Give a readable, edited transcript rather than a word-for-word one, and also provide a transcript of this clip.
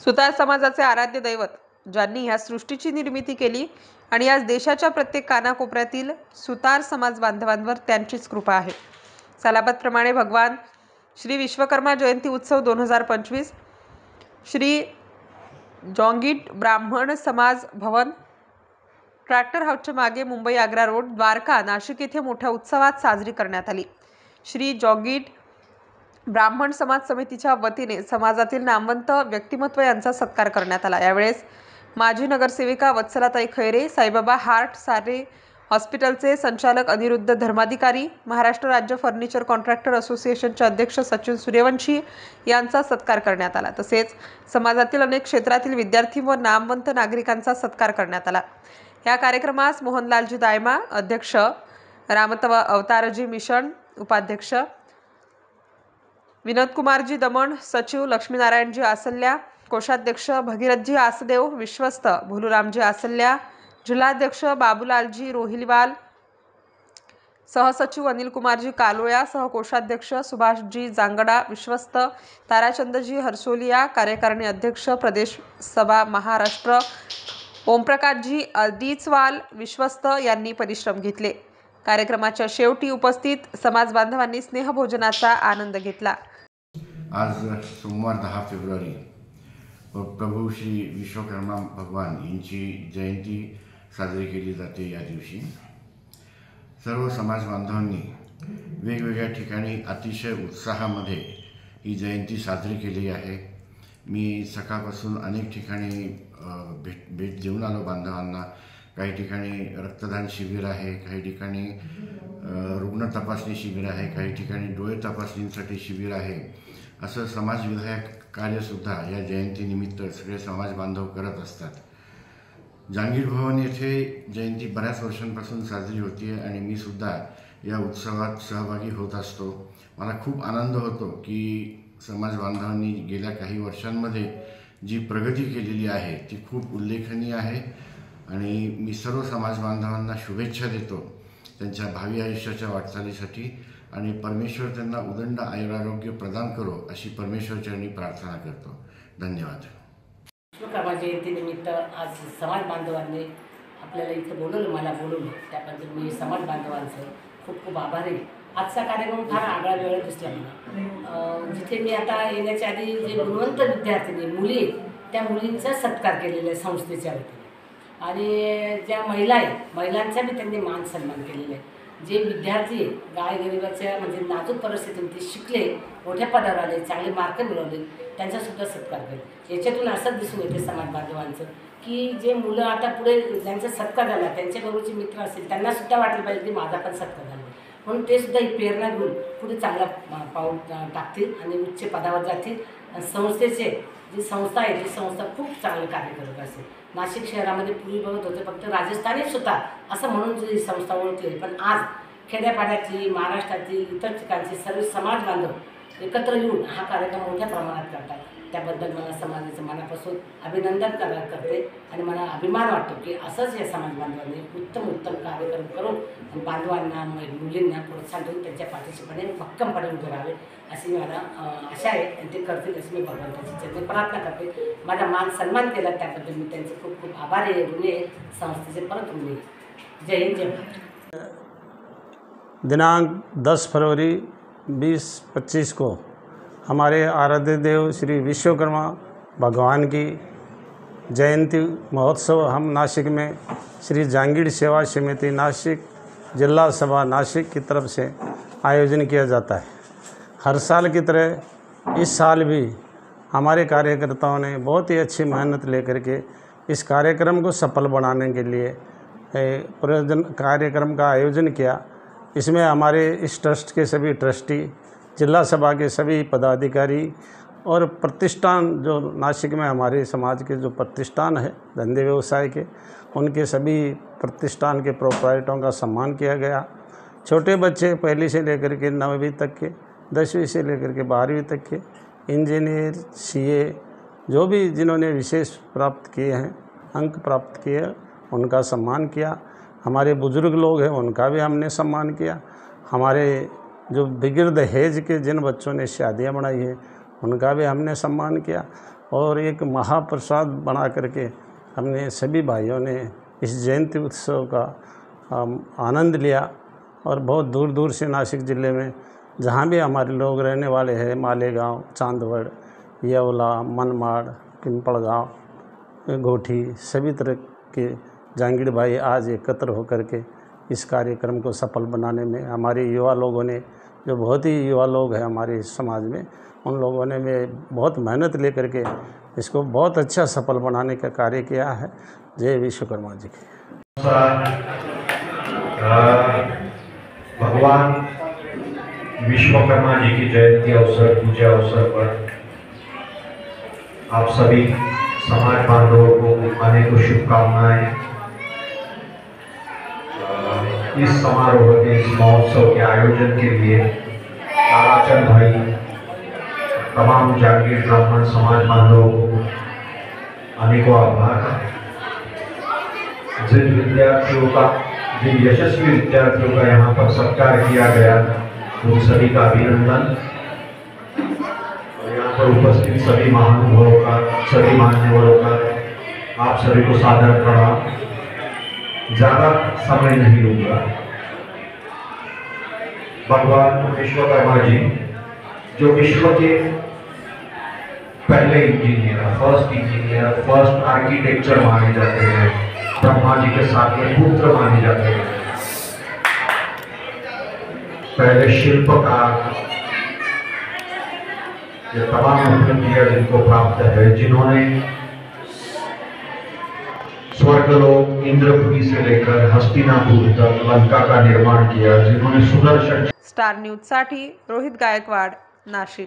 सुतार समाजाचे आराध्य दैवत, ज्यांनी ह्या सृष्टीची निर्मिती केली आणि आज देशाच्या प्रत्येक कानाकोपऱ्यातील सुतार समाज बांधवांवर त्यांचीच कृपा आहे। सालाबादप्रमाणे भगवान श्री विश्वकर्मा जयंती उत्सव 2025 श्री जोंगीट ब्राह्मण समाज भवन, ट्रॅक्टर हाऊसच्या मागे, मुंबई आग्रा रोड, द्वारका, नाशिक येथे मोठ्या उत्सवात साजरी करण्यात आली। श्री जोंगीट ब्राह्मण समाज समितीच्या वतीने समाजातील नामवंत व्यक्तिमत्व यांचा सत्कार करण्यात आला। यावेळेस माजी नगरसेविका वत्सलाताई खैरे, साईबाबा हार्ट सारे हॉस्पिटलचे संचालक अनिरुद्ध धर्माधिकारी, महाराष्ट्र राज्य फर्निचर कॉन्ट्रॅक्टर असोसिएशनचे अध्यक्ष सचिन सूर्यवंशी यांचा सत्कार करण्यात आला। तसेच समाजातील अनेक क्षेत्रातील विद्यार्थी व नामवंत नागरिकांचा सत्कार करण्यात आला। या कार्यक्रमास मोहनलालजी दायमा अध्यक्ष, रामतव अवतारजी मिशन उपाध्यक्ष, विनोद कुमारजी दमण सचिव, लक्ष्मीनारायणजी आसल्या कोषाध्यक्ष, भगीरथजी आसदेव विश्वस्त, भोलूरामजी आसल्या जिल्हाध्यक्ष, बाबूलालजी रोहिलवाल सहसचिव, अनिल कुमारजी कालोया सहकोषाध्यक्ष, सुभाषजी जांगडा विश्वस्त, ताराचंदजी हरसोलिया कार्यकारिणी अध्यक्ष, प्रदेश सभा महाराष्ट्र, ओमप्रकाशजी अदीचवाल विश्वस्त यांनी परिश्रम घेतले। कार्यक्रमाच्या शेवटी उपस्थित समाज बांधवांनी स्नेहभोजनाचा आनंद घेतला। आज सोमवार 10 फेब्रुवारी प्रभू श्री विश्वकर्मा भगवान यांची जयंती साजरी केली जाते। या दिवशी सर्व समाज बांधवांनी वेगवेगळ्या ठिकाणी अतिशय उत्साहामध्ये ही जयंती साजरी केली आहे। मी सकाळपासून अनेक ठिकाणी भेट देऊन आलो बांधवांना। काही ठिकाणी रक्तदान शिबिर आहे, काही ठिकाणी रुग्ण तपासणी शिबिर आहे, काही ठिकाणी डोळे तपासणीसाठी शिबिर आहे। असं समाजविधायक कार्यसुद्धा या जयंतीनिमित्त सगळे समाज बांधव करत असतात। जहांगीर भवन येथे जयंती बऱ्याच वर्षांपासून साजरी होती आणि मी सुद्धा या उत्सवात सहभागी होत असतो। मला खूप आनंद होतो की समाज बांधवांनी गेल्या काही वर्षांमध्ये जी प्रगती केलेली आहे ती खूप उल्लेखनीय आहे आणि मी सर्व समाज बांधवांना शुभेच्छा देतो त्यांच्या भावी आयुष्याच्या वाटचालीसाठी आणि परमेश्वर त्यांना उदंड आयुरारोग्य प्रदान करो अशी परमेश्वरचरणी प्रार्थना करतो। धन्यवाद। विश्वकर्मा जयंतीनिमित्त आज समाज बांधवांनी आपल्याला इथं बोलवलं, मला बोलवलं, त्याबद्दल मी समाज बांधवांचं खूप खूप आभारी आहे। आजचा कार्यक्रम फार आगळा वेगळा दिसला मला। जिथे मी आता येण्याच्या आधी जे गुणवंत विद्यार्थिनी मुली त्या मुलींचा सत्कार केलेला आहे संस्थेच्या वतीने आणि ज्या महिला आहेत महिलांचा बी त्यांनी मान सन्मान केलेला आहे। जे विद्यार्थी गायगरिबाच्या म्हणजे नाजूक परिस्थितीमध्ये शिकले, मोठ्या पदावर आले, चांगले मार्क मिळवले, त्यांचासुद्धा सत्कार केला। याच्यातून असंच दिसून येते समाज बांधवांचं की जे मुलं आता पुढे ज्यांचा सत्कार झाला त्यांच्याबरोबरचे मित्र असतील त्यांनासुद्धा वाटलं पाहिजे की माझा पण सत्कार झाला, म्हणून ते सुद्धा ही प्रेरणा घेऊन पुढे चांगला पाऊल टाकतील आणि उच्च पदावर जातील। संस्थेचे जी संस्था आहे ती संस्था खूप चांगलं कार्य करत असेल। नाशिक शहरामध्ये पूर्वी बघत होते फक्त राजस्थानी सुद्धा असं म्हणून ही संस्था ओळखली, पण आज खेड्यापाड्यातली, महाराष्ट्रातील इतर ठिकाणचे सर्व समाज बांधव एकत्र येऊन हा कार्यक्रम मोठ्या प्रमाणात करतात। त्याबद्दल मला समाजाचं मनापासून अभिनंदन करते आणि मला अभिमान वाटतो की असंच या समाज बांधवांनी उत्तम उत्तम कार्यक्रम करून बांधवांना मुलींना प्रोत्साहन देऊन त्यांच्या पाठीशीपणे भक्कमपणे उभे राहावे अशी मला आशा आहे आणि ते करतील अशी मी भगवंताची चरणी प्रार्थना करते। माझा मान सन्मान केला त्याबद्दल मी त्यांचे खूप खूप आभारी आहे, ऋणी आहे, संस्थेचे परत ऋणी आहे। जय हिंद, जय भारत। दिनांक 10 फरवरी 2025 को हमारे आराध्य देव श्री विश्वकर्मा भगवान की जयंती महोत्सव हम नासिक में श्री जहांगीर सेवा समिति नासिक जिला सभा नासिक की तरफ से आयोजन किया जाता है। हर साल की तरह इस साल भी हमारे कार्यकर्ताओं ने बहुत ही अच्छी मेहनत लेकर के इस कार्यक्रम को सफल बनाने के लिए कार्यक्रम का आयोजन किया। इसमें हमारे इस ट्रस्ट के सभी ट्रस्टी, जिला सभा के सभी पदाधिकारी और प्रतिष्ठान जो नासिक में हमारे समाज के जो प्रतिष्ठान है धंधे व्यवसाय के, उनके सभी प्रतिष्ठान के प्रोप्राइटरों का सम्मान किया गया। छोटे बच्चे पहली से लेकर के 9वीं तक के, 10वीं से लेकर के 12वीं तक के, इंजीनियर, सीए जो भी जिन्होंने विशेष प्राप्त किए हैं, अंक प्राप्त किए, उनका सम्मान किया। हमारे बुजुर्ग लोग हैं उनका भी हमने सम्मान किया। हमारे जो बिगड़ दहेज के जिन बच्चों ने शादियां बनाई हैं उनका भी हमने सम्मान किया। और एक महाप्रसाद बना करके हमने सभी भाइयों ने इस जयंती उत्सव का आनंद लिया। और बहुत दूर दूर से नासिक ज़िले में जहाँ भी हमारे लोग रहने वाले हैं, मालेगांव, चांदवड़, येवला, मनमाड़, पिंपलगांव, गोठी, सभी तरह के जांगीड़ भाई आज एकत्र होकर के इस कार्यक्रम को सफल बनाने में हमारे युवा लोगों ने, जो बहुत ही युवा लोग हैं हमारे समाज में, उन लोगों ने बहुत मेहनत लेकर के इसको बहुत अच्छा सफल बनाने का कार्य किया है। जय विश्वकर्मा जी की। भगवान विश्वकर्मा जी की जयंती अवसर, पूजा अवसर पर आप सभी समाज बांधवों को अनेकों शुभकामनाएं। इस समारोह के, इस महोत्सव के आयोजन के लिए ताराचंद भाई, तमाम जागीर ब्राह्मण समाज बांधवों को अनेकों आभार। जिन विद्यार्थियों का, जिन यशस्वी विद्यार्थियों का यहाँ पर सत्कार किया गया, उन सभी का अभिनंदन। और यहाँ पर उपस्थित सभी महानुभावों का, सभी मान्यवरों का आप सभी को सादर प्रणाम। ज़्यादा समय नहीं लूँगा। भगवान विश्वकर्मा जी जो विश्व के पहले इंजीनियर, फर्स्ट आर्किटेक्चर माने जाते हैं, ब्रह्मा जी के साथ में पुत्र माने जाते हैं, पहले शिल्पकार, ये तमाम उपलब्धियां जिनको प्राप्त है, जिन्होंने स्वर्गलोक, इंद्रपुरी से लेकर हस्तिनापुर तक लंका का निर्माण किया, जिन्होंने सुदर्शन। स्टार न्यूजसाठी रोहित गायकवाड, नाशिक।